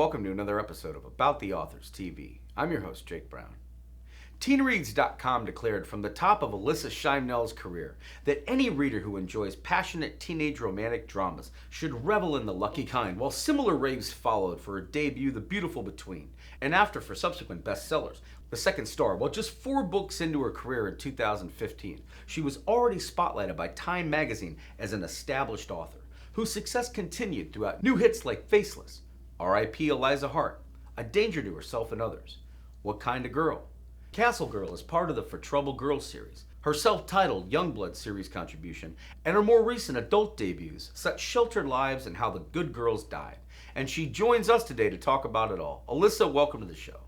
welcome to another episode of About the Authors TV. I'm your host, Jake Brown. TeenReads.com declared from the top of Alyssa Sheinmel's career that any reader who enjoys passionate teenage romantic dramas should revel in The Lucky Kind, while similar raves followed for her debut, The Beautiful Between, and after for subsequent bestsellers. The second star, while just 4 books into her career in 2015, she was already spotlighted by Time magazine as an established author, whose success continued throughout new hits like Faceless, R.I.P. Eliza Hart, A Danger to Herself and Others, What Kind of Girl, Castle Girl is part of the For Trouble Girls series, her self-titled Youngblood series contribution, and her more recent adult debuts such Sheltered Lives and How the Good Girls Died. And she joins us today to talk about it all. Alyssa, welcome to the show.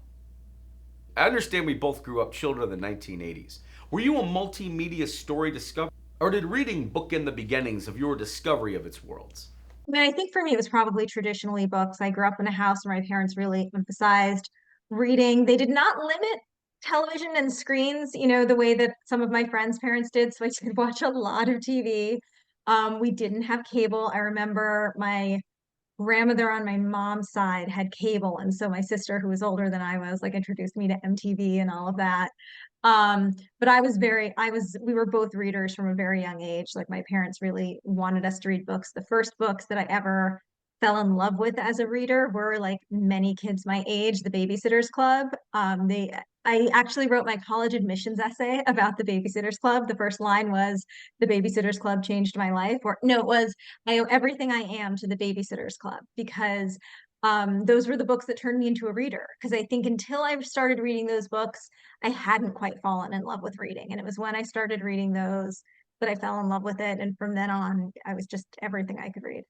I understand we both grew up children of the 1980s. Were you a multimedia story discoverer, or did reading bookend the beginnings of your discovery of its worlds? I think for me, it was probably traditionally books. I grew up in a house where my parents really emphasized reading. They did not limit television and screens, the way that some of my friends' parents did. So I did watch a lot of TV. We didn't have cable. I remember my grandmother on my mom's side had cable. And so my sister, who was older than I was, like introduced me to MTV and all of that. But we were both readers from a very young age. Like my parents really wanted us to read books. The first books that I ever fell in love with as a reader were like many kids my age, The Babysitter's Club. I actually wrote my college admissions essay about the Babysitter's Club. The first line was, "The Babysitter's Club changed my life." Or no, it was, "I owe everything I am to the Babysitter's Club," because those were the books that turned me into a reader. Because I think until I started reading those books, I hadn't quite fallen in love with reading. And it was when I started reading those that I fell in love with it. And from then on, I was just everything I could read.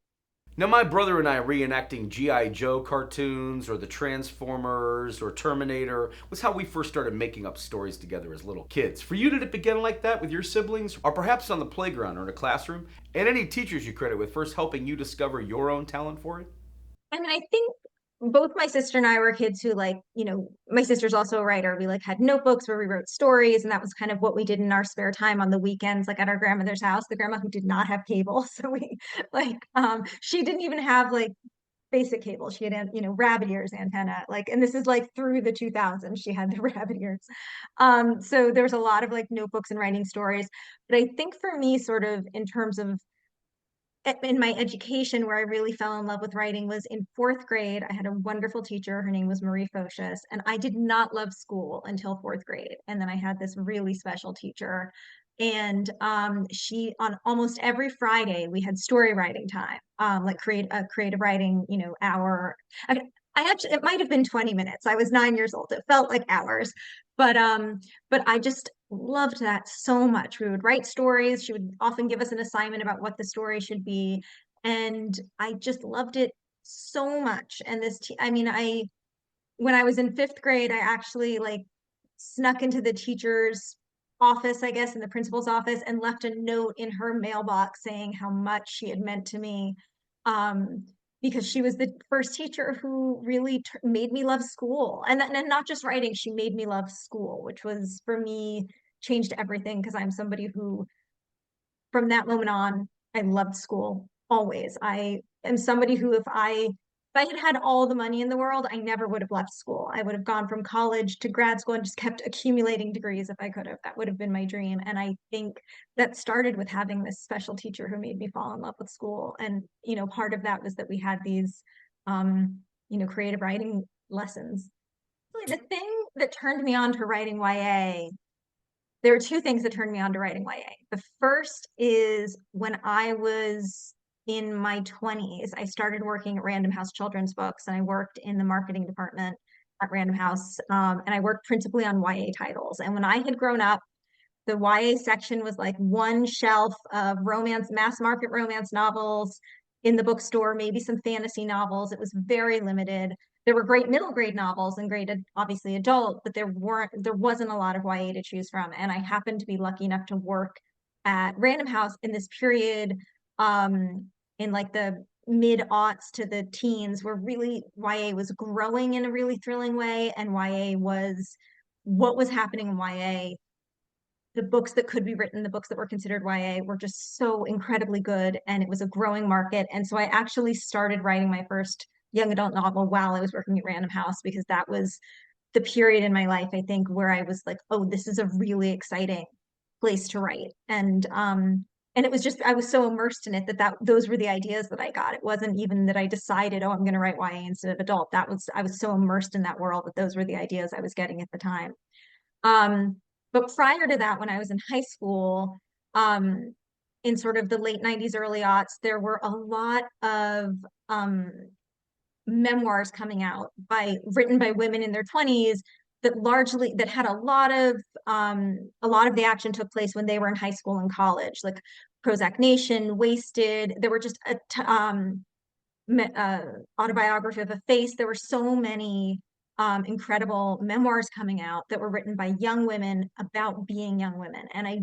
Now, my brother and I reenacting G.I. Joe cartoons or the Transformers or Terminator was how we first started making up stories together as little kids. For you, did it begin like that with your siblings, or perhaps on the playground or in a classroom? And any teachers you credit with first helping you discover your own talent for it? I think both my sister and I were kids who my sister's also a writer. We had notebooks where we wrote stories, and that was kind of what we did in our spare time on the weekends, like at our grandmother's house, the grandma who did not have cable. So she didn't even have basic cable. She had, rabbit ears antenna, and this is through the 2000s, she had the rabbit ears. So there's a lot of notebooks and writing stories. But I think for me, sort of in terms of in my education, where I really fell in love with writing was in 4th grade. I had a wonderful teacher. Her name was Marie Focius, and I did not love school until 4th grade. And then I had this really special teacher, and she, on almost every Friday, we had story writing time, create a creative writing, hour. I actually, it might have been 20 minutes. I was 9 years old. It felt like hours, but I just loved that so much. We would write stories. She would often give us an assignment about what the story should be. And I just loved it so much. And when I was in 5th grade, I actually snuck into the teacher's office, I guess, in the principal's office, and left a note in her mailbox saying how much she had meant to me. Because she was the first teacher who really made me love school, and not just writing. She made me love school, which was for me changed everything, because I'm somebody who, from that moment on, I loved school always. I am somebody who, if I had had all the money in the world, I never would have left school. I would have gone from college to grad school and just kept accumulating degrees if I could have. That would have been my dream. And I think that started with having this special teacher who made me fall in love with school. And, part of that was that we had these, creative writing lessons. Really, the thing that turned me on to writing YA, there are 2 things that turned me on to writing YA. The first is when I was in my 20s, I started working at Random House Children's Books, and I worked in the marketing department at Random House. And I worked principally on YA titles. And when I had grown up, the YA section was like one shelf of mass market romance novels in the bookstore, maybe some fantasy novels. It was very limited. There were great middle grade novels and great, obviously, adult, but there wasn't a lot of YA to choose from. And I happened to be lucky enough to work at Random House in this period, in the mid-aughts to the teens, where really YA was growing in a really thrilling way, and YA was what was happening in YA. The books that could be written, the books that were considered YA, were just so incredibly good, and it was a growing market. And so I actually started writing my first young adult novel while I was working at Random House, because that was the period in my life, I think, where I was like, oh, this is a really exciting place to write. And it was just, I was so immersed in it that those were the ideas that I got. It wasn't even that I decided, oh, I'm going to write YA instead of adult. I was so immersed in that world that those were the ideas I was getting at the time. But prior to that, when I was in high school, um, in sort of the late 90s, early aughts, there were a lot of um, memoirs coming out written by women in their 20s that had a lot of the action took place when they were in high school and college, like Prozac Nation, Wasted. There were just uh, Autobiography of a Face. There were so many incredible memoirs coming out that were written by young women about being young women. And I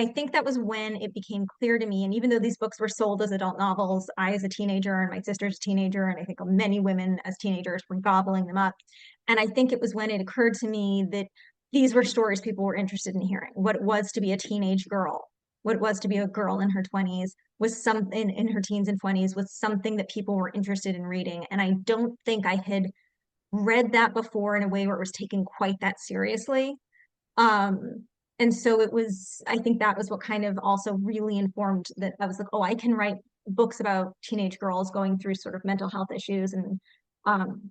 think that was when it became clear to me. And even though these books were sold as adult novels, I, as a teenager, and my sister's a teenager, and I think many women as teenagers were gobbling them up. And I think it was when it occurred to me that these were stories people were interested in hearing. What it was to be a teenage girl, what it was to be a girl in her 20s, was something in her teens and 20s, was something that people were interested in reading. And I don't think I had read that before in a way where it was taken quite that seriously. Um, and so I think that was what kind of also really informed that I was like, oh, I can write books about teenage girls going through sort of mental health issues. Um,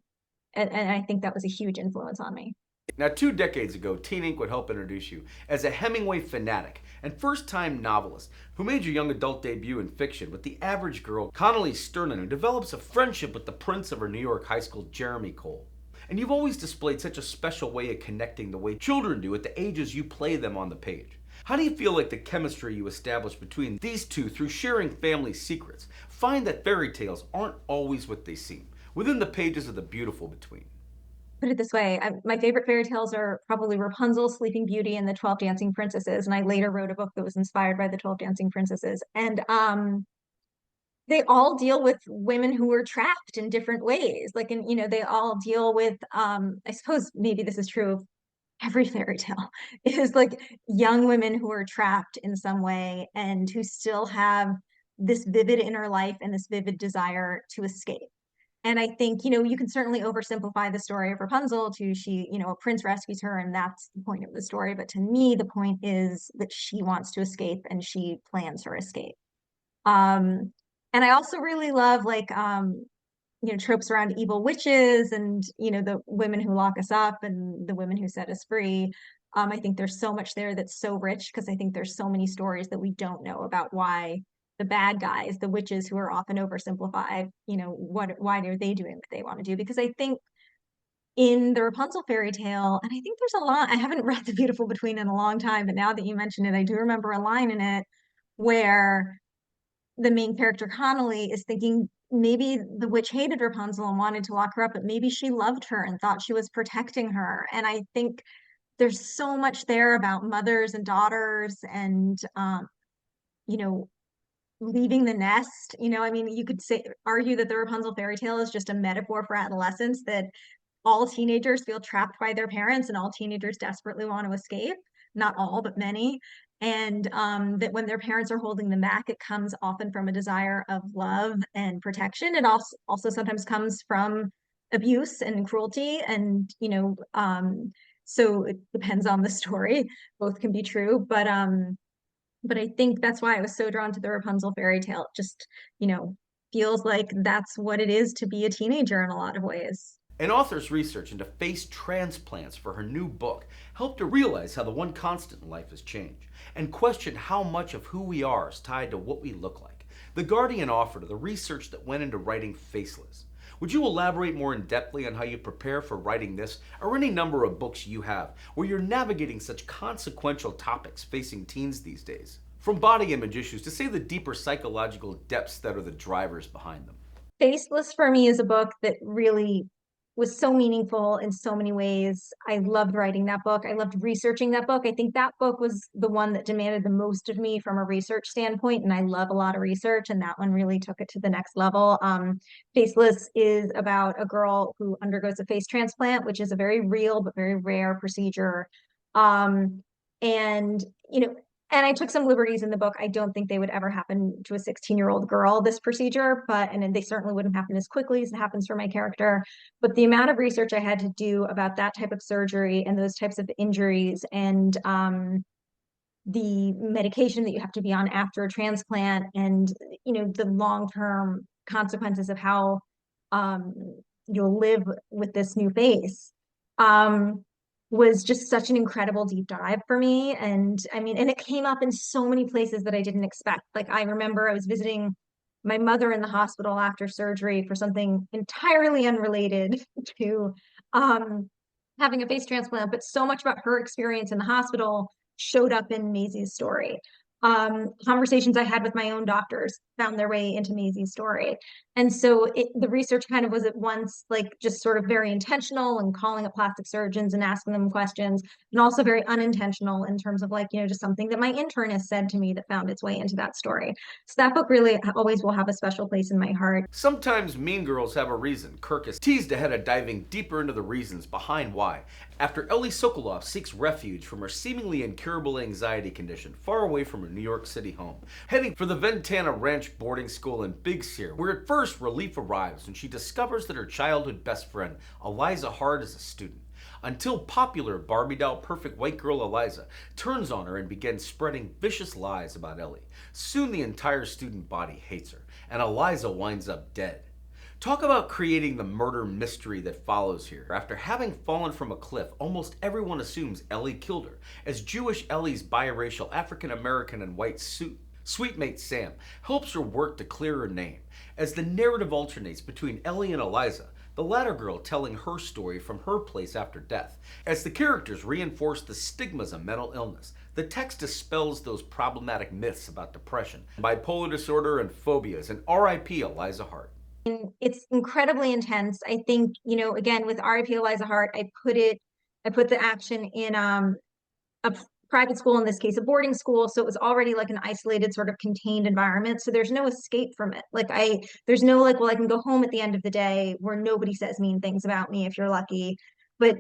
and I think that was a huge influence on me. Now, 2 decades ago, Teen Ink would help introduce you as a Hemingway fanatic and first time novelist who made your young adult debut in fiction with the average girl, Connelly Sterling, who develops a friendship with the prince of her New York high school, Jeremy Cole. And you've always displayed such a special way of connecting the way children do at the ages you play them on the page. How do you feel like the chemistry you established between these two through sharing family secrets find that fairy tales aren't always what they seem within the pages of the beautiful between? Put it this way, my favorite fairy tales are probably Rapunzel, Sleeping Beauty, and the 12 Dancing Princesses. And I later wrote a book that was inspired by the 12 Dancing Princesses. And they all deal with women who were trapped in different ways. Like, and they all deal with, I suppose maybe this is true of every fairy tale, is like young women who are trapped in some way and who still have this vivid inner life and this vivid desire to escape. And I think, you can certainly oversimplify the story of Rapunzel to a prince rescues her and that's the point of the story. But to me, the point is that she wants to escape and she plans her escape. Um, and I also really love tropes around evil witches and, the women who lock us up and the women who set us free. I think there's so much there that's so rich because I think there's so many stories that we don't know about why the bad guys, the witches who are often oversimplified, why are they doing what they want to do? Because I think in the Rapunzel fairy tale, and I think there's a lot, I haven't read The Beautiful Between in a long time, but now that you mention it, I do remember a line in it where the main character Connolly is thinking maybe the witch hated Rapunzel and wanted to lock her up, but maybe she loved her and thought she was protecting her. And I think there's so much there about mothers and daughters and you know, leaving the nest. I mean, you could argue that the Rapunzel fairy tale is just a metaphor for adolescence, that all teenagers feel trapped by their parents and all teenagers desperately want to escape. Not all, but many. And that when their parents are holding them back, it comes often from a desire of love and protection. It also sometimes comes from abuse and cruelty. And, so it depends on the story. Both can be true. But I think that's why I was so drawn to the Rapunzel fairy tale. It just, you know, feels like that's what it is to be a teenager in a lot of ways. An author's research into face transplants for her new book helped her realize how the one constant in life is change and question how much of who we are is tied to what we look like. The Guardian offered the research that went into writing Faceless. Would you elaborate more in depthly on how you prepare for writing this or any number of books you have where you're navigating such consequential topics facing teens these days? From body image issues to say the deeper psychological depths that are the drivers behind them. Faceless for me is a book that really was so meaningful in so many ways. I loved writing that book. I loved researching that book. I think that book was the one that demanded the most of me from a research standpoint, and I love a lot of research, and that one really took it to the next level. Faceless is about a girl who undergoes a face transplant, which is a very real but very rare procedure. Um, and, you know, And I took some liberties in the book. I don't think they would ever happen to a 16-year-old girl, this procedure, and they certainly wouldn't happen as quickly as it happens for my character. But the amount of research I had to do about that type of surgery and those types of injuries, and the medication that you have to be on after a transplant, and the long-term consequences of how um, you'll live with this new face, um, was just such an incredible deep dive for me. And I mean, and it came up in so many places that I didn't expect. Like, I remember I was visiting my mother in the hospital after surgery for something entirely unrelated to um, having a face transplant, but so much about her experience in the hospital showed up in Maisie's story. Conversations I had with my own doctors found their way into Maisie's story. And so the research kind of was at once like just sort of very intentional and calling up plastic surgeons and asking them questions, and also very unintentional in terms of like, just something that my internist said to me that found its way into that story. So that book really always will have a special place in my heart. Sometimes mean girls have a reason. Kirk is teased ahead of diving deeper into the reasons behind why. After Ellie Sokolov seeks refuge from her seemingly incurable anxiety condition far away from her New York City home, heading for the Ventana Ranch boarding school in Big Sur, where at first relief arrives when she discovers that her childhood best friend, Eliza Hart, is a student. Until popular Barbie doll perfect white girl Eliza turns on her and begins spreading vicious lies about Ellie. Soon the entire student body hates her, and Eliza winds up dead. Talk about creating the murder mystery that follows here. After having fallen from a cliff, almost everyone assumes Ellie killed her, as Jewish Ellie's biracial African American and white sweetmate Sam helps her work to clear her name. As the narrative alternates between Ellie and Eliza, the latter girl telling her story from her place after death. As the characters reinforce the stigmas of mental illness, the text dispels those problematic myths about depression, bipolar disorder, and phobias, and R.I.P. Eliza Hart. It's incredibly intense. I think, again, with R.I.P. Eliza Hart, I put the action in a private school, in this case, a boarding school. So it was already like an isolated, sort of contained environment. So there's no escape from it. There's no like, well, I can go home at the end of the day where nobody says mean things about me if you're lucky. But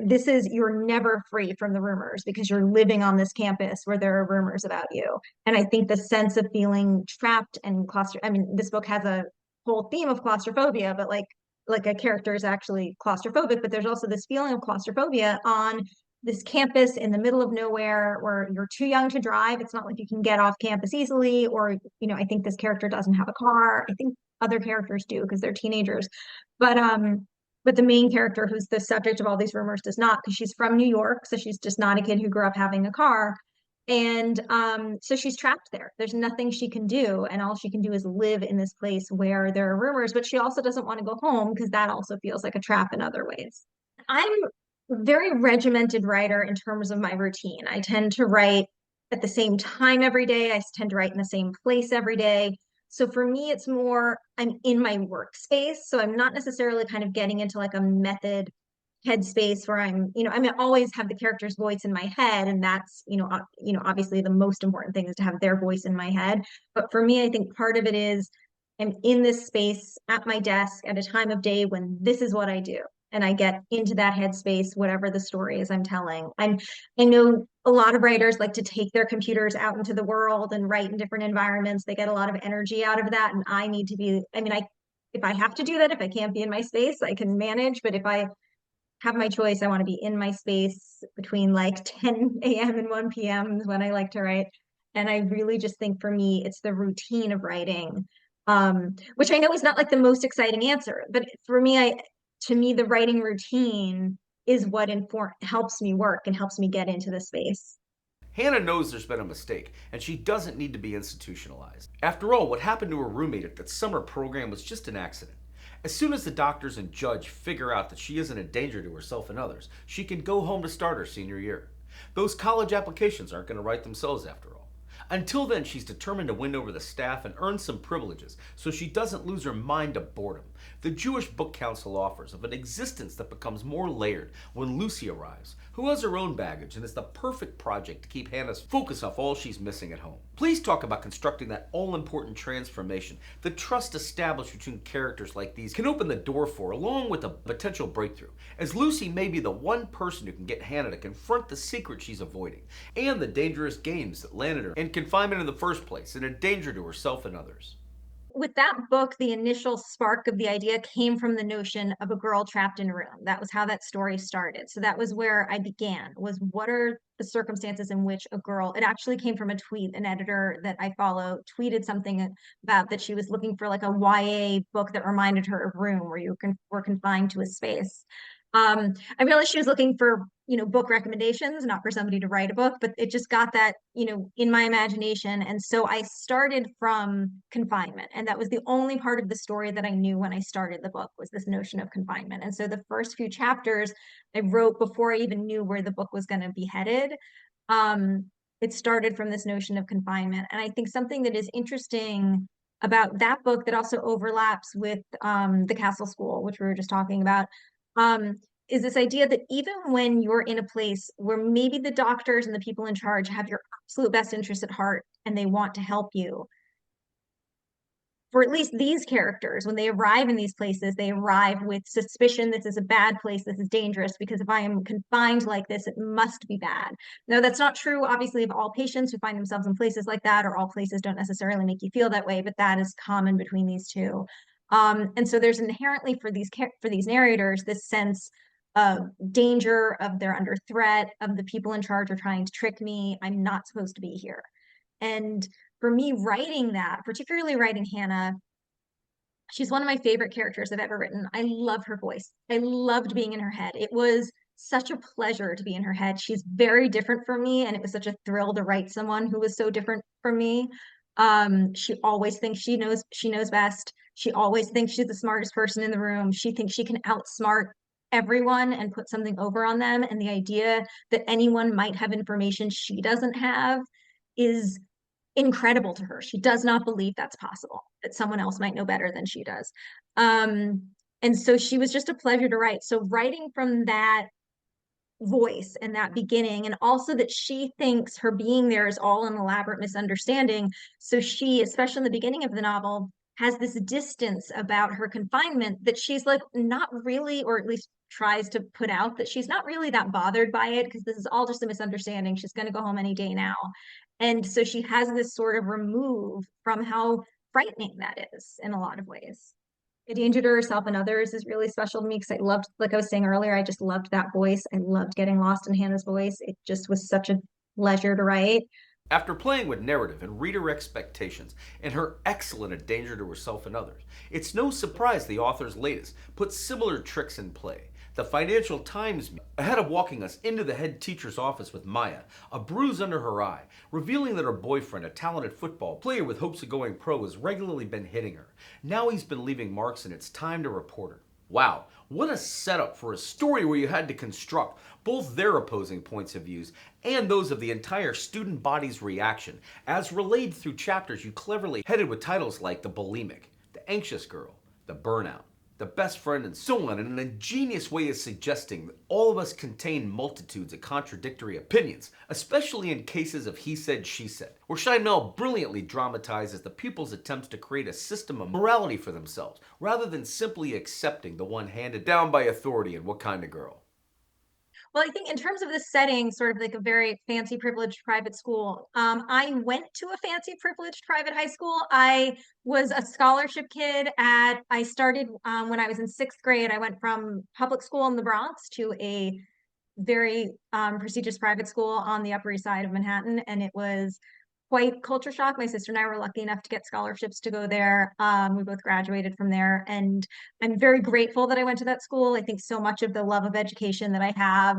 you're never free from the rumors because you're living on this campus where there are rumors about you. And I think the sense of feeling trapped and I mean, this book has a whole theme of claustrophobia, but like a character is actually claustrophobic, but there's also this feeling of claustrophobia on this campus in the middle of nowhere where you're too young to drive. It's not like you can get off campus easily, or, I think this character doesn't have a car. I think other characters do because they're teenagers. But the main character, who's the subject of all these rumors, does not, because she's from New York. So she's just not a kid who grew up having a car. And so she's trapped there. There's nothing she can do. And all she can do is live in this place where there are rumors, but she also doesn't want to go home because that also feels like a trap in other ways. I'm a very regimented writer in terms of my routine. I tend to write at the same time every day. I tend to write in the same place every day. So for me, it's more, I'm in my workspace. So I'm not necessarily kind of getting into like a method headspace where I mean, I always have the character's voice in my head, and that's, obviously the most important thing is to have their voice in my head. But for me, I think part of it is I'm in this space at my desk at a time of day when this is what I do. And I get into that headspace, whatever the story is I'm telling. I know a lot of writers like to take their computers out into the world and write in different environments. They get a lot of energy out of that. And I need to be, I mean, if I have to do that, if I can't be in my space, I can manage. But if I have my choice, I want to be in my space between like 10 a.m. and 1 p.m. is when I like to write. And I really just think for me, it's the routine of writing, which I know is not like the most exciting answer, but for me, to me, the writing routine is what helps me work and helps me get into the space. Hannah knows there's been a mistake, and she doesn't need to be institutionalized. After all, what happened to her roommate at that summer program was just an accident. As soon as the doctors and judge figure out that she isn't a danger to herself and others, she can go home to start her senior year. Those college applications aren't going to write themselves after all. Until then, she's determined to win over the staff and earn some privileges so she doesn't lose her mind to boredom. the Jewish Book Council offers of an existence that becomes more layered when Lucy arrives, who has her own baggage and is the perfect project to keep Hannah's focus off all she's missing at home. Please talk about constructing that all-important transformation. The trust established between characters like these can open the door for, along with a potential breakthrough, as Lucy may be the one person who can get Hannah to confront the secret she's avoiding, and the dangerous games that landed her in confinement in the first place, and a danger to herself and others. With that book, the initial spark of the idea came from the notion of a girl trapped in a room. That was how that story started. So that was where I began, was what are the circumstances in which a girl, it actually came from a tweet. An editor that I follow tweeted something about that she was looking for like a YA book that reminded her of Room, where you were confined to a space. I realized she was looking for, book recommendations, not for somebody to write a book, but it just got that, in my imagination. And so I started from confinement. And that was the only part of the story that I knew when I started the book, was this notion of confinement. And so the first few chapters I wrote before I even knew where the book was going to be headed. It started from this notion of confinement. And I think something that is interesting about that book that also overlaps with The Castle School, which we were just talking about, um, is this idea that even when you're in a place where maybe the doctors and the people in charge have your absolute best interest at heart and they want to help you, for at least these characters, when they arrive in these places, they arrive with suspicion this is a bad place, this is dangerous, because if I am confined like this, it must be bad. Now, that's not true, obviously, of all patients who find themselves in places like that, or all places don't necessarily make you feel that way, but that is common between these two. And so there's inherently for these narrators this sense of danger, of they're under threat, of the people in charge are trying to trick me, I'm not supposed to be here. And for me, writing that, particularly writing Hannah, she's one of my favorite characters I've ever written. I love her voice. I loved being in her head. It was such a pleasure to be in her head. She's very different from me, and it was such a thrill to write someone who was so different from me. She always thinks she knows best. She always thinks she's the smartest person in the room. She thinks she can outsmart everyone and put something over on them. And the idea that anyone might have information she doesn't have is incredible to her. She does not believe that's possible, that someone else might know better than she does. Um, and so she was just a pleasure to write. So writing from that voice and that beginning, and also that she thinks her being there is all an elaborate misunderstanding. So she, especially in the beginning of the novel, has this distance about her confinement that she's like not really, or at least tries to put out that she's not really that bothered by it because this is all just a misunderstanding. She's going to go home any day now. And so she has this sort of remove from how frightening that is in a lot of ways. A danger to herself and others is really special to me because I loved, like I was saying earlier, I just loved that voice. I loved getting lost in Hannah's voice. It just was such a pleasure to write. After playing with narrative and reader expectations and her excellent A Danger to Herself and Others, it's no surprise the author's latest put similar tricks in play. The Financial Times, ahead of walking us into the head teacher's office with Maya, a bruise under her eye, revealing that her boyfriend, a talented football player with hopes of going pro, has regularly been hitting her. Now he's been leaving marks and it's time to report her. Wow, what a setup for a story where you had to construct both their opposing points of views and those of the entire student body's reaction, as relayed through chapters you cleverly headed with titles like The Bulimic, The Anxious Girl, The Burnout, The Best Friend, and so on, in an ingenious way of suggesting that all of us contain multitudes of contradictory opinions, especially in cases of he said, she said, where Sheinmel brilliantly dramatizes the pupils' attempts to create a system of morality for themselves, rather than simply accepting the one handed down by authority in What Kind of Girl. Well, I think in terms of the setting, sort of like a very fancy, privileged private school, I went to a fancy, privileged private high school. I was a scholarship kid I started when I was in sixth grade. I went from public school in the Bronx to a very prestigious private school on the Upper East Side of Manhattan. And it was quite culture shock. My sister and I were lucky enough to get scholarships to go there. We both graduated from there. And I'm very grateful that I went to that school. I think so much of the love of education that I have,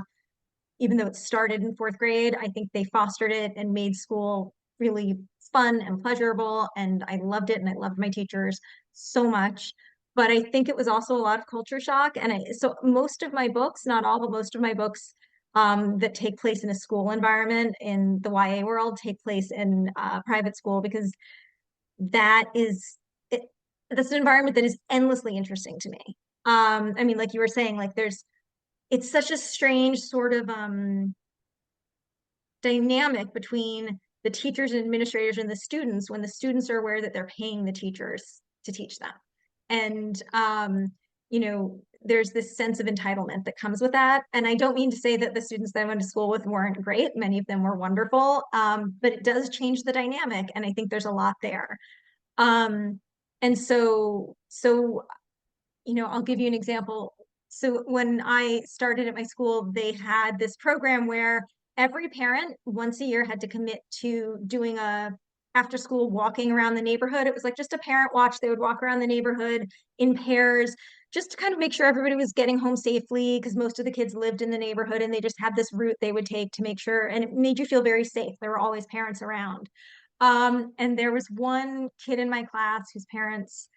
even though it started in fourth grade, I think they fostered it and made school really fun and pleasurable. And I loved it. And I loved my teachers so much. But I think it was also a lot of culture shock. And so most of my books, not all, but most of my books that take place in a school environment in the YA world take place in private school because that is it, that's an environment that is endlessly interesting to me. I mean, like you were saying, like it's such a strange sort of dynamic between the teachers and administrators and the students when the students are aware that they're paying the teachers to teach them. And you know, there's this sense of entitlement that comes with that. And I don't mean to say that the students that I went to school with weren't great. Many of them were wonderful. But it does change the dynamic. And I think there's a lot there. Um, and so you know, I'll give you an example. So when I started at my school, they had this program where every parent once a year had to commit to doing a after school walking around the neighborhood. It was like just a parent watch. They would walk around the neighborhood in pairs just to kind of make sure everybody was getting home safely because most of the kids lived in the neighborhood and they just had this route they would take to make sure, and it made you feel very safe. There were always parents around. And there was one kid in my class whose parents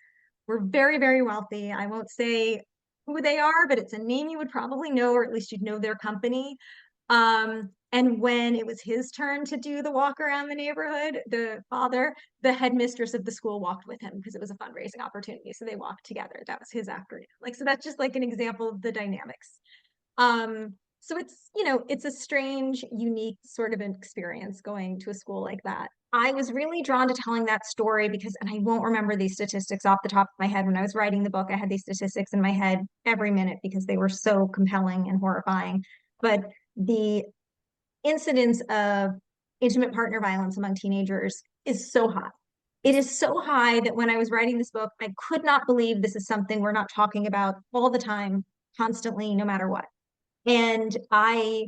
were very, very wealthy. I won't say who they are, but it's a name you would probably know, or at least you'd know their company. And when it was his turn to do the walk around the neighborhood, the headmistress of the school walked with him because it was a fundraising opportunity. So they walked together. That was his afternoon. Like, so that's just like an example of the dynamics. So it's, you know, it's a strange, unique sort of an experience going to a school like that. I was really drawn to telling that story because, and I won't remember these statistics off the top of my head. When I was writing the book, I had these statistics in my head every minute because they were so compelling and horrifying. But the incidence of intimate partner violence among teenagers is so high. It is so high that when I was writing this book, I could not believe this is something we're not talking about all the time, constantly, no matter what. And I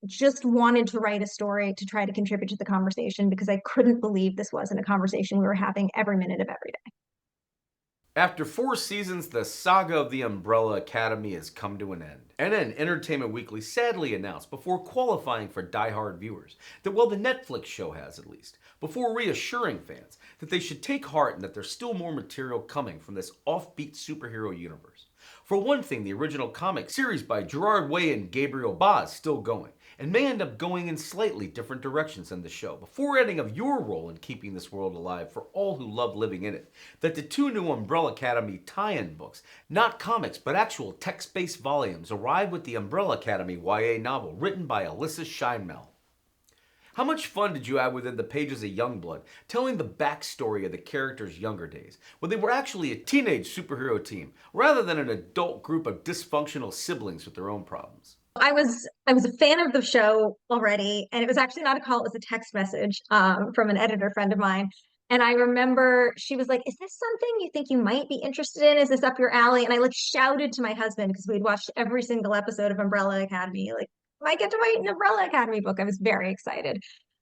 just wanted to write a story to try to contribute to the conversation because I couldn't believe this wasn't a conversation we were having every minute of every day. After 4 seasons, the saga of the Umbrella Academy has come to an end. And then Entertainment Weekly sadly announced, before qualifying for die-hard viewers, that, well, the Netflix show has at least, before reassuring fans that they should take heart and that there's still more material coming from this offbeat superhero universe. For one thing, the original comic series by Gerard Way and Gabriel Ba is still going, and may end up going in slightly different directions than the show, before adding of your role in keeping this world alive for all who love living in it, that the 2 new Umbrella Academy tie-in books, not comics but actual text-based volumes, arrive with the Umbrella Academy YA novel written by Alyssa Sheinmel. How much fun did you have within the pages of Youngblood, telling the backstory of the characters' younger days, when they were actually a teenage superhero team, rather than an adult group of dysfunctional siblings with their own problems? I was a fan of the show already, and it was actually not a call, it was a text message from an editor friend of mine. And I remember she was like, "Is this something you think you might be interested in? Is this up your alley?" And I like shouted to my husband because we'd watched every single episode of Umbrella Academy, like, I get to write an Umbrella Academy book. I was very excited.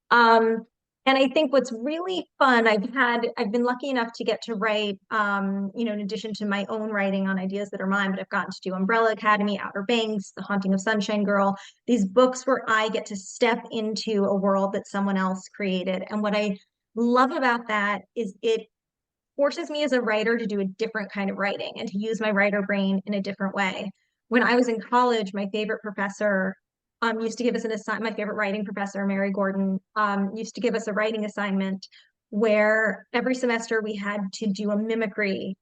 Um, and I think what's really fun, I've been lucky enough to get to write, you know, in addition to my own writing on ideas that are mine, but I've gotten to do Umbrella Academy, Outer Banks, The Haunting of Sunshine Girl, these books where I get to step into a world that someone else created. And what I love about that is it forces me as a writer to do a different kind of writing and to use my writer brain in a different way. When I was in college, my favorite professor used to give us an assignment. My favorite writing professor, Mary Gordon, used to give us a writing assignment where every semester we had to do a mimicry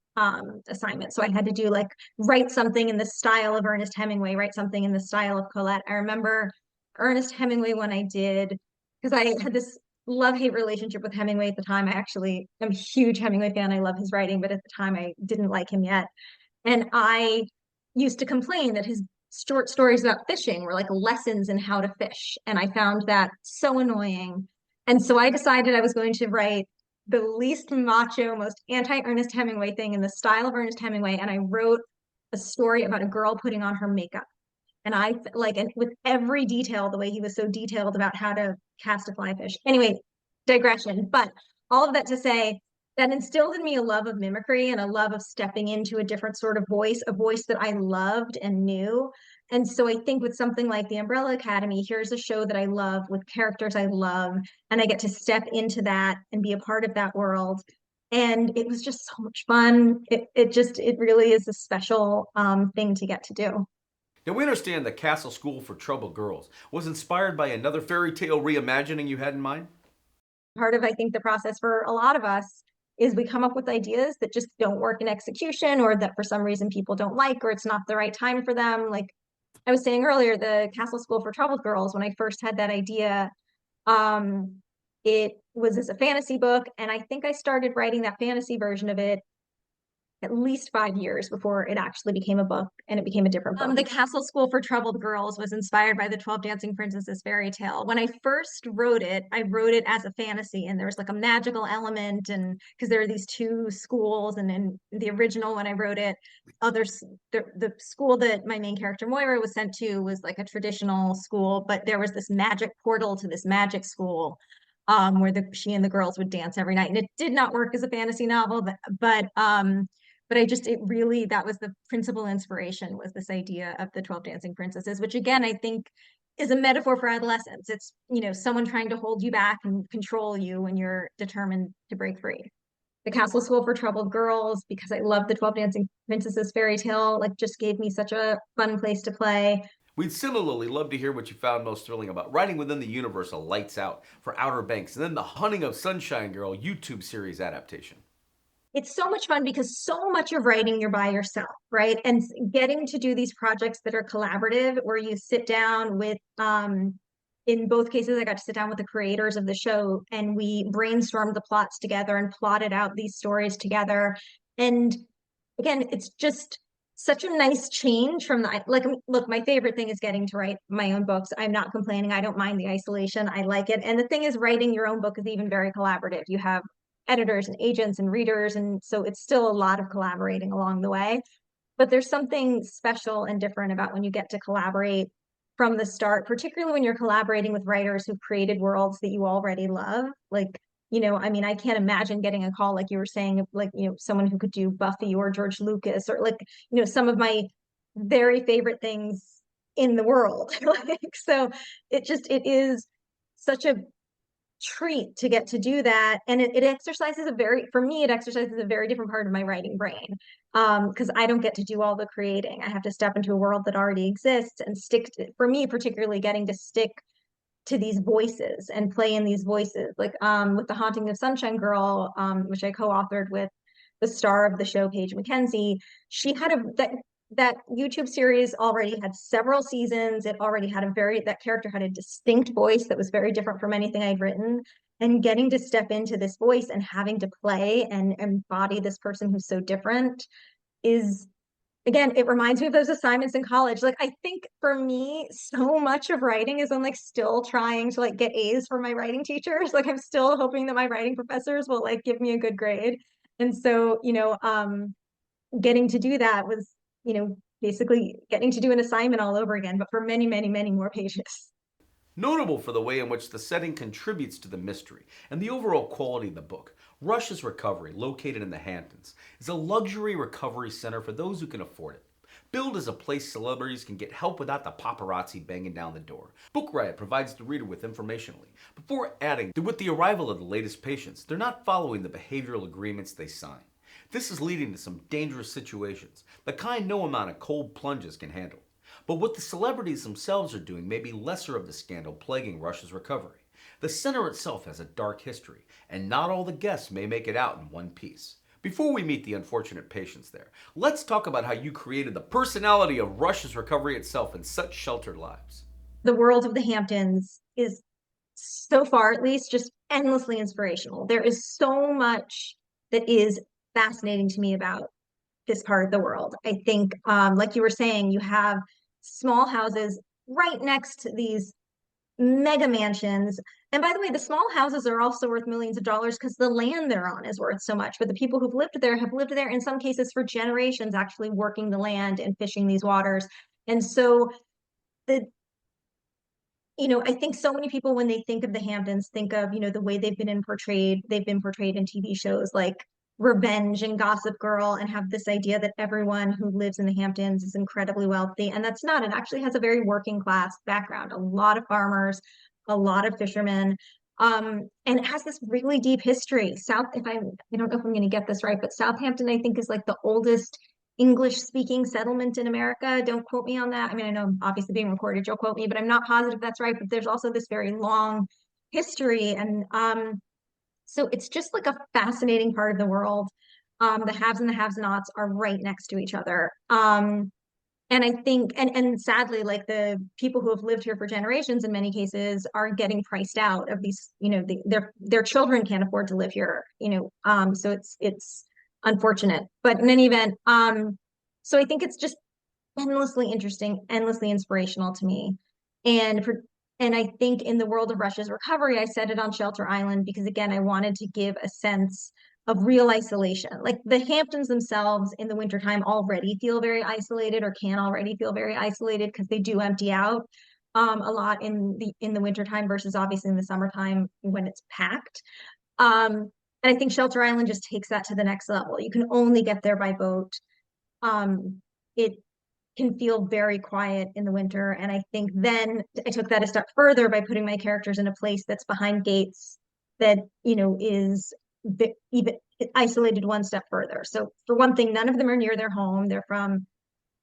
assignment. So I had to do like write something in the style of Ernest Hemingway, write something in the style of Colette. I remember Ernest Hemingway when I did, because I had this love-hate relationship with Hemingway at the time. I actually am a huge Hemingway fan. I love his writing, but at the time I didn't like him yet. And I used to complain that his short stories about fishing were like lessons in how to fish. And I found that so annoying. And so I decided I was going to write the least macho, most anti-Ernest Hemingway thing in the style of Ernest Hemingway. And I wrote a story about a girl putting on her makeup. And I like, and with every detail, the way he was so detailed about how to cast a fly fish. Anyway, digression. But all of that to say, that instilled in me a love of mimicry and a love of stepping into a different sort of voice, a voice that I loved and knew. And so I think with something like The Umbrella Academy, here's a show that I love with characters I love, and I get to step into that and be a part of that world. And it was just so much fun. It really is a special thing to get to do. Now, we understand that Castle School for Troubled Girls was inspired by another fairy tale reimagining you had in mind? Part of, I think, the process for a lot of us is we come up with ideas that just don't work in execution, or that for some reason people don't like, or it's not the right time for them. Like I was saying earlier, the Castle School for Troubled Girls, when I first had that idea, um, it was as a fantasy book, and I think I started writing that fantasy version of it at least 5 years before it actually became a book and it became a different book. The Castle School for Troubled Girls was inspired by the 12 Dancing Princesses fairy tale. When I first wrote it, I wrote it as a fantasy, and there was like a magical element, and because there are these two schools, and in the original when I wrote it, others the school that my main character Moira was sent to was like a traditional school, but there was this magic portal to this magic school, where she and the girls would dance every night, and it did not work as a fantasy novel, but I just, it really, that was the principal inspiration, was this idea of the 12 Dancing Princesses, which again, I think is a metaphor for adolescence. It's, someone trying to hold you back and control you when you're determined to break free. The Castle School for Troubled Girls, because I love the 12 Dancing Princesses fairy tale, like just gave me such a fun place to play. We'd similarly love to hear what you found most thrilling about writing within the universe of Lights Out for Outer Banks, and then the Hunting of Sunshine Girl YouTube series adaptation. It's so much fun because so much of writing you're by yourself, right? And getting to do these projects that are collaborative, where you sit down with, in both cases, I got to sit down with the creators of the show, and we brainstormed the plots together and plotted out these stories together. And again, it's just such a nice change from the, like, look, my favorite thing is getting to write my own books. I'm not complaining. I don't mind the isolation. I like it. And the thing is, writing your own book is even very collaborative. You have editors and agents and readers, and so it's still a lot of collaborating along the way. But there's something special and different about when you get to collaborate from the start, particularly when you're collaborating with writers who've created worlds that you already love. Like, I mean, I can't imagine getting a call, like you were saying, like, someone who could do Buffy or George Lucas, or like, some of my very favorite things in the world. Like, so it is such a treat to get to do that. And it exercises for me, it exercises a very different part of my writing brain. Because I don't get to do all the creating. I have to step into a world that already exists and for me, particularly getting to stick to these voices and play in these voices. Like with The Haunting of Sunshine Girl, which I co-authored with the star of the show, Paige McKenzie. She had that YouTube series already had several seasons. It already had that character had a distinct voice that was very different from anything I'd written. And getting to step into this voice and having to play and embody this person who's so different is, again, it reminds me of those assignments in college. Like, I think for me, so much of writing is I'm like still trying to like get A's for my writing teachers. Like, I'm still hoping that my writing professors will like give me a good grade. And so, getting to do that was, basically getting to do an assignment all over again, but for many, many, many more pages. Notable for the way in which the setting contributes to the mystery and the overall quality of the book, Rush's Recovery, located in the Hamptons, is a luxury recovery center for those who can afford it. Billed as a place celebrities can get help without the paparazzi banging down the door, Book Riot provides the reader with informationally, before adding that with the arrival of the latest patients, they're not following the behavioral agreements they sign. This is leading to some dangerous situations, the kind no amount of cold plunges can handle. But what the celebrities themselves are doing may be lesser of the scandal plaguing Rush's recovery. The center itself has a dark history, and not all the guests may make it out in one piece. Before we meet the unfortunate patients there, let's talk about how you created the personality of Rush's recovery itself in such sheltered lives. The world of the Hamptons is, so far at least, just endlessly inspirational. There is so much that is fascinating to me about this part of the world. I think, like you were saying, you have small houses right next to these mega mansions. And by the way, the small houses are also worth millions of dollars because the land they're on is worth so much. But the people who've lived there have lived there in some cases for generations, actually working the land and fishing these waters. And so the I think so many people, when they think of the Hamptons, think of, the way they've been portrayed in TV shows like Revenge and Gossip Girl, and have this idea that everyone who lives in the Hamptons is incredibly wealthy. And that's not, it actually has a very working class background, a lot of farmers, a lot of fishermen. And it has this really deep history. I don't know if I'm going to get this right, but Southampton, I think, is like the oldest English speaking settlement in America. Don't quote me on that. I mean, I know I'm obviously being recorded, you'll quote me, but I'm not positive that's right. But there's also this very long history. And So it's just like a fascinating part of the world. The haves and the have-nots are right next to each other. And I think, and sadly, like the people who have lived here for generations in many cases are getting priced out of these, their children can't afford to live here, so it's unfortunate. But in any event, so I think it's just endlessly interesting, endlessly inspirational to me. And for and I think in the world of Russia's recovery, I set it on Shelter Island because again, I wanted to give a sense of real isolation. Like the Hamptons themselves in the wintertime already feel very isolated or can already feel very isolated because they do empty out a lot in the wintertime versus obviously in the summertime when it's packed. And I think Shelter Island just takes that to the next level. You can only get there by boat. It can feel very quiet in the winter. And I think then I took that a step further by putting my characters in a place that's behind gates that, is even isolated one step further. So for one thing, none of them are near their home. They're from,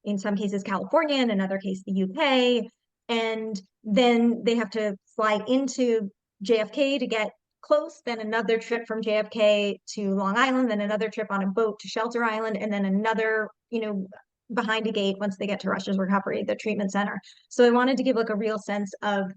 in some cases, California, in another case, the UK. And then they have to fly into JFK to get close, then another trip from JFK to Long Island, then another trip on a boat to Shelter Island, and then another, behind a gate once they get to Russia's recovery, the treatment center. So I wanted to give like a real sense of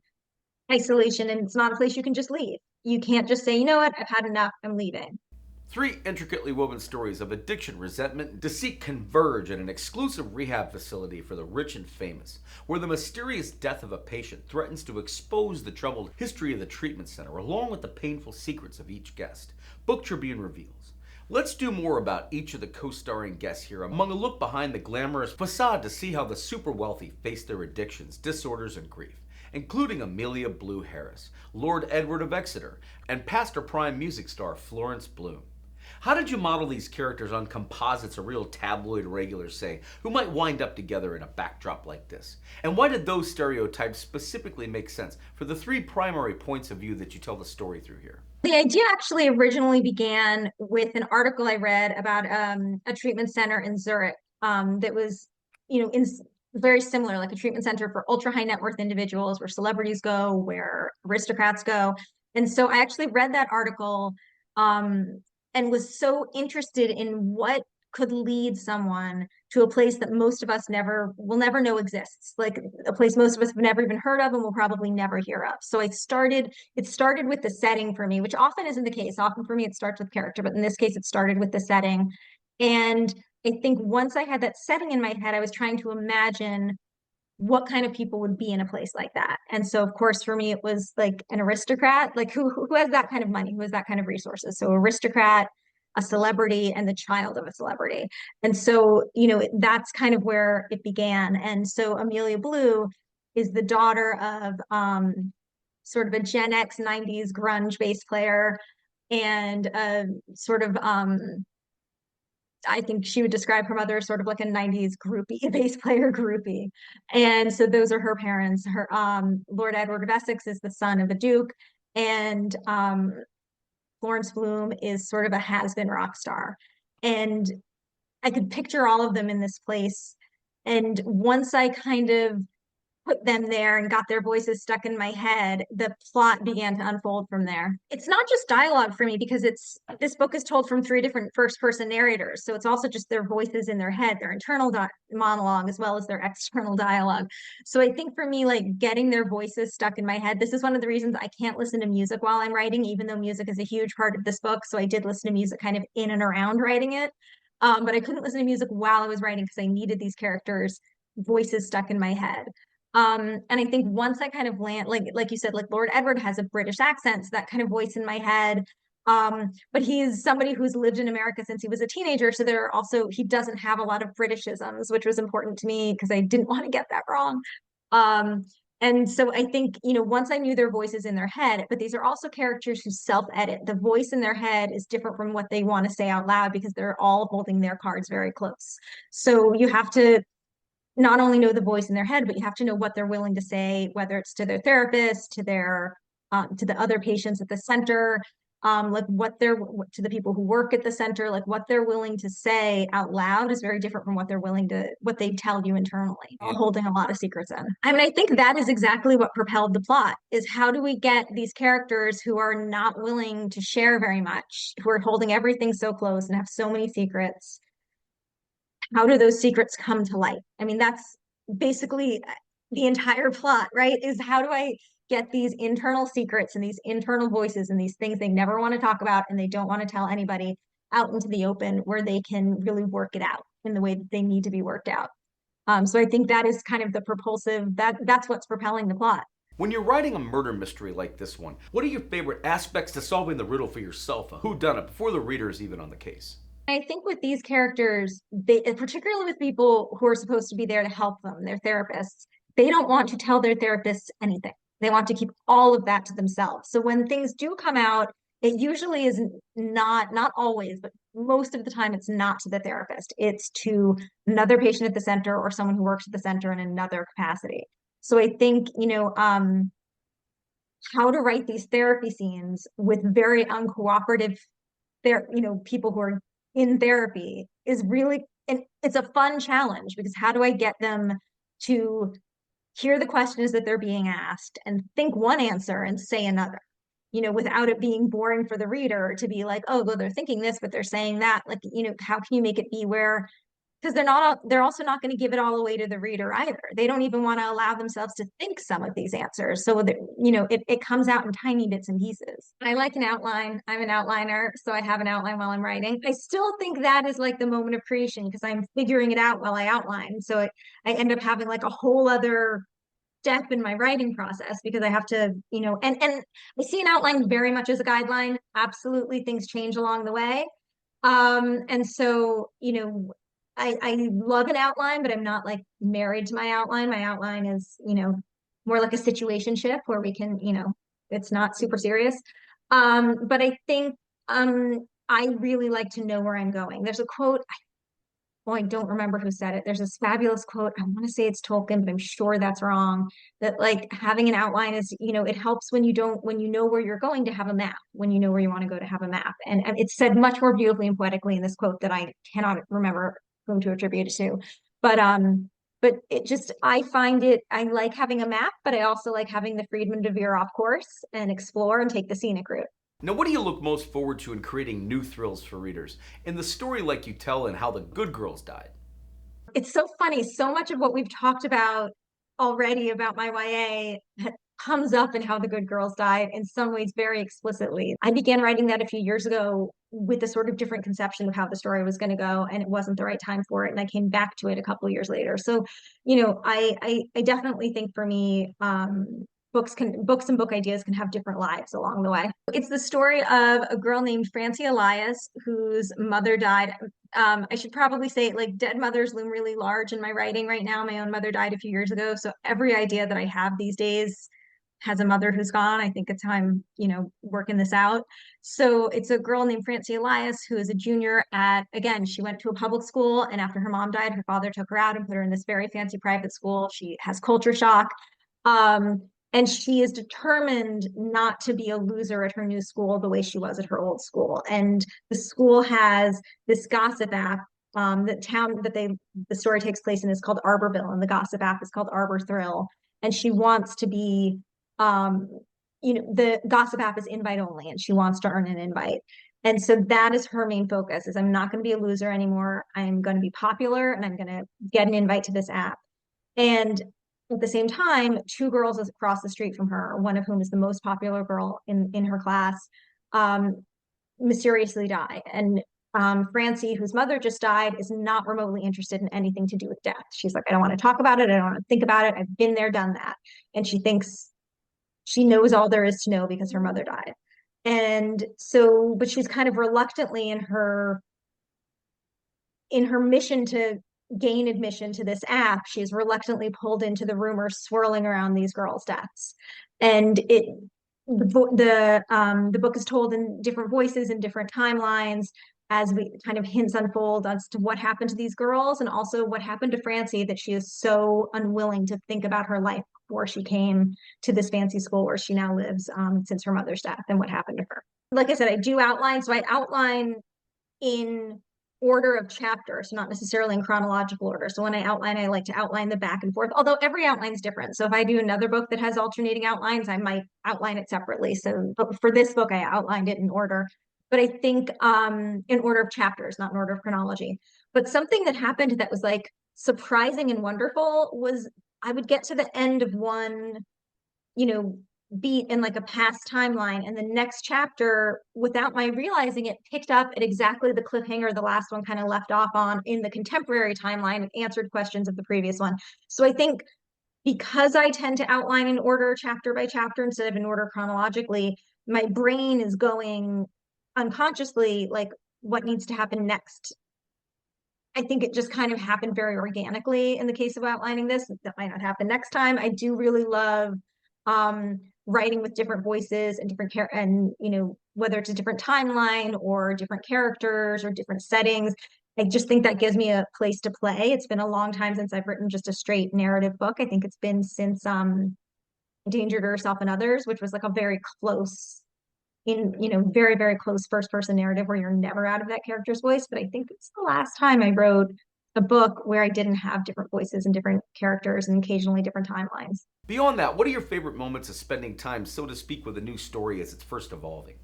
isolation, and it's not a place you can just leave. You can't just say, you know what, I've had enough, I'm leaving. Three intricately woven stories of addiction, resentment, and deceit converge in an exclusive rehab facility for the rich and famous, where the mysterious death of a patient threatens to expose the troubled history of the treatment center, along with the painful secrets of each guest. Book Tribune reveals. Let's do more about each of the co-starring guests here, among a look behind the glamorous facade to see how the super wealthy face their addictions, disorders, and grief, including Amelia Blue Harris, Lord Edward of Exeter, and Pastor Prime music star Florence Bloom. How did you model these characters on composites or real tabloid regulars, say, who might wind up together in a backdrop like this? And why did those stereotypes specifically make sense for the three primary points of view that you tell the story through here? The idea actually originally began with an article I read about a treatment center in Zurich that was, very similar, like a treatment center for ultra high net worth individuals where celebrities go, where aristocrats go. And so I actually read that article um, and was so interested in what could lead someone to a place that most of us will never know exists, like a place most of us have never even heard of and will probably never hear of. So it started with the setting for me, which often isn't the case. Often for me, it starts with character, but in this case, it started with the setting. And I think once I had that setting in my head, I was trying to imagine what kind of people would be in a place like that. And so, of course, for me, it was like an aristocrat, like who has that kind of money, who has that kind of resources. So, aristocrat, a celebrity, and the child of a celebrity. And so, that's kind of where it began. And so, Amelia Blue is the daughter of sort of a Gen X 90s grunge bass player and a sort of I think she would describe her mother as sort of like a 90s groupie, a bass player groupie. And so those are her parents. Her Lord Edward of Essex is the son of a duke, and Florence Bloom is sort of a has-been rock star. And I could picture all of them in this place. And once I kind of put them there and got their voices stuck in my head, the plot began to unfold from there. It's not just dialogue for me because this book is told from three different first person narrators. So it's also just their voices in their head, their internal monologue as well as their external dialogue. So I think for me, like getting their voices stuck in my head, this is one of the reasons I can't listen to music while I'm writing, even though music is a huge part of this book. So I did listen to music kind of in and around writing it. But I couldn't listen to music while I was writing because I needed these characters' voices stuck in my head. And I think once I kind of land, like you said, like Lord Edward has a British accent, so that kind of voice in my head. But he's somebody who's lived in America since he was a teenager, so there are also he doesn't have a lot of Britishisms, which was important to me because I didn't want to get that wrong. Um, and so I think, once I knew their voices in their head, but these are also characters who self-edit. The voice in their head is different from what they want to say out loud because they're all holding their cards very close. So you have to not only know the voice in their head, but you have to know what they're willing to say, whether it's to their therapist, to the other patients at the center. like what they're to the people who work at the center, like what they're willing to say out loud is very different from what they tell you internally, Yeah. holding a lot of secrets in. I mean, I think that is exactly what propelled the plot, is how do we get these characters who are not willing to share very much, who are holding everything so close and have so many secrets, how do those secrets come to light? I mean, that's basically the entire plot, right? Is how do I get these internal secrets and these internal voices and these things they never want to talk about and they don't want to tell anybody out into the open where they can really work it out in the way that they need to be worked out. So I think that is kind of the propulsive, that's what's propelling the plot. When you're writing a murder mystery like this one, what are your favorite aspects to solving the riddle for yourself? Who done it before the reader is even on the case? I think with these characters, they particularly with people who are supposed to be there to help them, their therapists, they don't want to tell their therapists anything. They want to keep all of that to themselves. So when things do come out, it usually is not always, but most of the time it's not to the therapist. It's to another patient at the center or someone who works at the center in another capacity. So I think, how to write these therapy scenes with very uncooperative people who are in therapy is really, and it's a fun challenge because how do I get them to hear the questions that they're being asked and think one answer and say another, without it being boring for the reader to be like, oh, well, they're thinking this, but they're saying that. Like, how can you make it be where, because they're also not going to give it all away to the reader either. They don't even want to allow themselves to think some of these answers. So that, it comes out in tiny bits and pieces. I like an outline. I'm an outliner, so I have an outline while I'm writing. I still think that is like the moment of creation because I'm figuring it out while I outline. So I end up having like a whole other step in my writing process because I have to, and I see an outline very much as a guideline. Absolutely, things change along the way. And so, I love an outline, but I'm not like married to my outline. My outline is, more like a situationship where we can, it's not super serious. But I think I really like to know where I'm going. There's a quote, well, I don't remember who said it. There's this fabulous quote. I want to say it's Tolkien, but I'm sure that's wrong. That like having an outline is, it helps when you know where you're going to have a map, when you know where you want to go to have a map. And it's said much more beautifully and poetically in this quote that I cannot remember whom to attribute it to. But it just, I like having a map, but I also like having the freedom to veer off course and explore and take the scenic route. Now, what do you look most forward to in creating new thrills for readers? In the story like you tell and how the good girls died. It's so funny. So much of what we've talked about already about my YA comes up in How the Good Girls Died in some ways very explicitly. I began writing that a few years ago with a sort of different conception of how the story was going to go, and it wasn't the right time for it. And I came back to it a couple of years later. So, I definitely think for me, books and book ideas can have different lives along the way. It's the story of a girl named Francie Elias whose mother died. I should probably say like dead mothers loom really large in my writing right now. My own mother died a few years ago, so every idea that I have these days has a mother who's gone. I think it's how I'm, working this out. So it's a girl named Francie Elias who is a junior again, she went to a public school, and after her mom died, her father took her out and put her in this very fancy private school. She has culture shock. Um, and she is determined not to be a loser at her new school the way she was at her old school. And the school has this gossip app. The town that the story takes place in is called Arborville, and the gossip app is called Arbor Thrill. And she wants to be, the gossip app is invite only, and she wants to earn an invite. And so that is her main focus: is I'm not going to be a loser anymore. I'm going to be popular, and I'm going to get an invite to this app. And at the same time, two girls across the street from her, one of whom is the most popular girl in her class, um, mysteriously die. And Francie, whose mother just died, is not remotely interested in anything to do with death. She's like, I don't want to talk about it. I don't want to think about it. I've been there, done that. And she thinks she knows all there is to know because her mother died. And so, but she's kind of reluctantly in her mission to gain admission to this app, she's reluctantly pulled into the rumors swirling around these girls' deaths. And the book is told in different voices and different timelines as we kind of hints unfold as to what happened to these girls and also what happened to Francie, that she is so unwilling to think about her life before she came to this fancy school where she now lives, since her mother's death, and what happened to her. like I said, I do outline. So I outline in order of chapters, not necessarily in chronological order. So when I outline, I like to outline the back and forth, although every outline is different. So if I do another book that has alternating outlines, I might outline it separately. So but for this book, I outlined it in order. But I think in order of chapters, not in order of chronology. But something that happened that was like surprising and wonderful was I would get to the end of one, you know, beat in like a past timeline, and the next chapter, without my realizing it, picked up at exactly the cliffhanger the last one kind of left off on in the contemporary timeline and answered questions of the previous one. So I think because I tend to outline in order chapter by chapter instead of in order chronologically, my brain is going unconsciously like what needs to happen next. I think it just kind of happened very organically in the case of outlining this. That might not happen next time. I do really love writing with different voices and different and whether it's a different timeline or different characters or different settings. I just think that gives me a place to play. It's been a long time since I've written just a straight narrative book. I think it's been since Danger to Yourself and Others, which was like a very close very, very close first person narrative where you're never out of that character's voice. But I think it's the last time I wrote a book where I didn't have different voices and different characters and occasionally different timelines. Beyond that, what are your favorite moments of spending time, so to speak, with a new story as it's first evolving?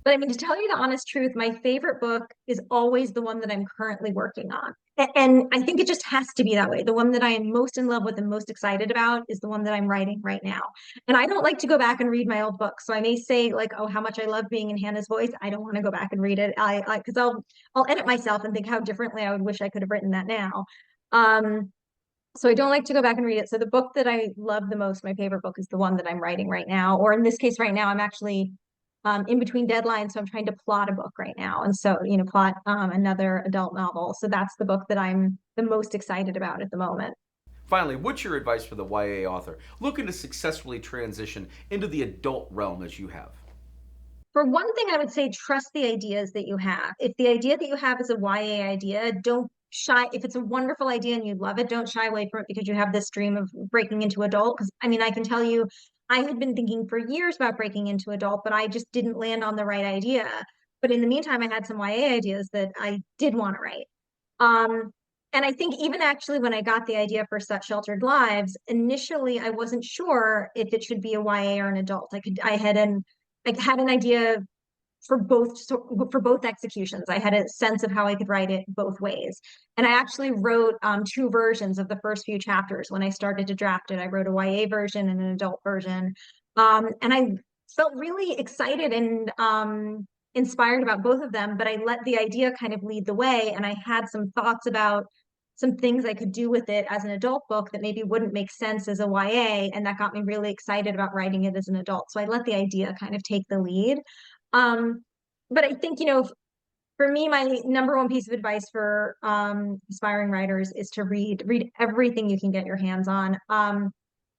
But I mean, to tell you the honest truth, my favorite book is always the one that I'm currently working on. And I think it just has to be that way. The one that I am most in love with and most excited about is the one that I'm writing right now. And I don't like to go back and read my old books. So I may say like, oh, how much I love being in Hannah's voice. I don't want to go back and read it. Because I'll edit myself and think how differently I would wish I could have written that now. Um, so I don't like to go back and read it. So the book that I love the most, my favorite book, is the one that I'm writing right now. Or in this case, right now, I'm actually in between deadlines, so I'm trying to plot a book right now, and so plot another adult novel. So that's the book that I'm the most excited about at the moment. Finally, what's your advice for the YA author looking to successfully transition into the adult realm as you have? For one thing, I would say trust the ideas that you have. If the idea that you have is a YA idea, don't shy. If it's a wonderful idea and you love it, don't shy away from it because you have this dream of breaking into adult. Because I mean, I can tell you, I had been thinking for years about breaking into adult, but I just didn't land on the right idea. But in the meantime, I had some YA ideas that I did want to write. Um, and I think even actually when I got the idea for Such Sheltered Lives, initially I wasn't sure if it should be a YA or an adult. I had an idea for both executions. I had a sense of how I could write it both ways. And I actually wrote two versions of the first few chapters when I started to draft it. I wrote a YA version and an adult version. And I felt really excited and inspired about both of them, but I let the idea kind of lead the way. And I had some thoughts about some things I could do with it as an adult book that maybe wouldn't make sense as a YA. And that got me really excited about writing it as an adult. So I let the idea kind of take the lead. Um, but I think, for me, my number one piece of advice for aspiring writers is to read everything you can get your hands on. One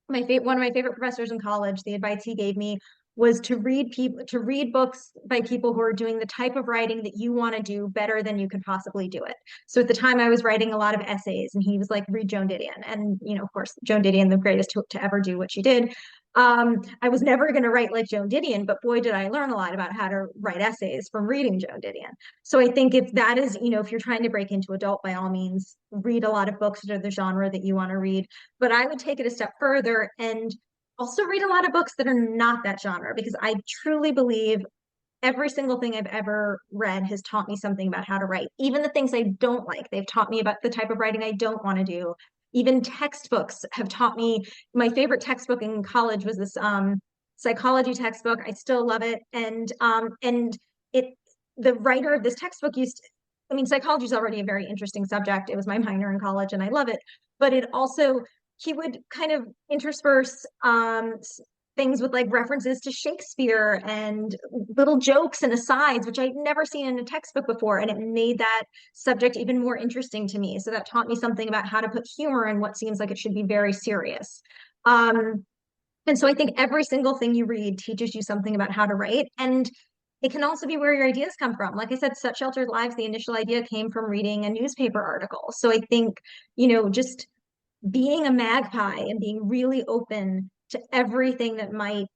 of my favorite professors in college, the advice he gave me was to read books by people who are doing the type of writing that you want to do better than you can possibly do it. So at the time I was writing a lot of essays, and he was like, read Joan Didion. And of course, Joan Didion, the greatest to ever do what she did. I was never going to write like Joan Didion, but boy, did I learn a lot about how to write essays from reading Joan Didion. So I think if that is, if you're trying to break into adult, by all means, read a lot of books that are the genre that you want to read. But I would take it a step further and also read a lot of books that are not that genre, because I truly believe every single thing I've ever read has taught me something about how to write. Even the things I don't like, they've taught me about the type of writing I don't want to do. Even textbooks have taught me. My favorite textbook in college was this psychology textbook. I still love it. And it the writer of this textbook I mean, psychology is already a very interesting subject. It was my minor in college and I love it. But it also, he would kind of intersperse things with like references to Shakespeare and little jokes and asides, which I'd never seen in a textbook before. And it made that subject even more interesting to me. So that taught me something about how to put humor in what seems like it should be very serious. And so I think every single thing you read teaches you something about how to write. And it can also be where your ideas come from. Like I said, Such Sheltered Lives, the initial idea came from reading a newspaper article. So I think, just being a magpie and being really open to everything that might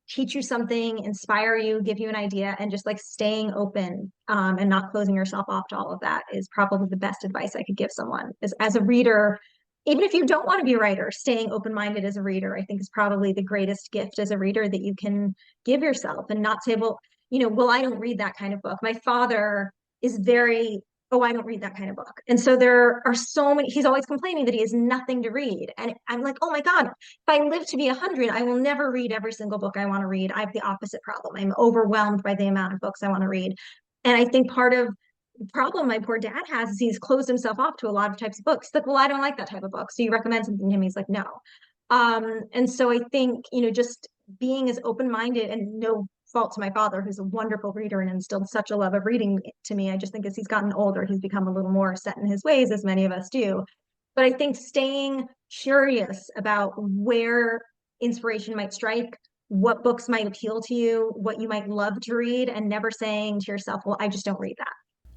teach you something, inspire you, give you an idea, and just like staying open and not closing yourself off to all of that is probably the best advice I could give someone. As a reader, even if you don't want to be a writer, staying open-minded as a reader, I think is probably the greatest gift as a reader that you can give yourself, and not say, well, well, I don't read that kind of book. My father is very, oh, I don't read that kind of book. And so there are so many, he's always complaining that he has nothing to read. And I'm like, oh my God, if I live to be 100, I will never read every single book I want to read. I have the opposite problem. I'm overwhelmed by the amount of books I want to read. And I think part of the problem my poor dad has is he's closed himself off to a lot of types of books. He's like, well, I don't like that type of book. So you recommend something to him? He's like, no. And so I think, just being as open-minded, and no fault to my father, who's a wonderful reader and instilled such a love of reading to me. I just think as he's gotten older, he's become a little more set in his ways, as many of us do. But I think staying curious about where inspiration might strike, what books might appeal to you, what you might love to read, and never saying to yourself, well, I just don't read that.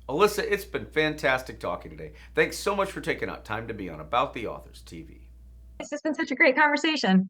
Alyssa, it's been fantastic talking today. Thanks so much for taking out time to be on About the Authors TV. It's just been such a great conversation.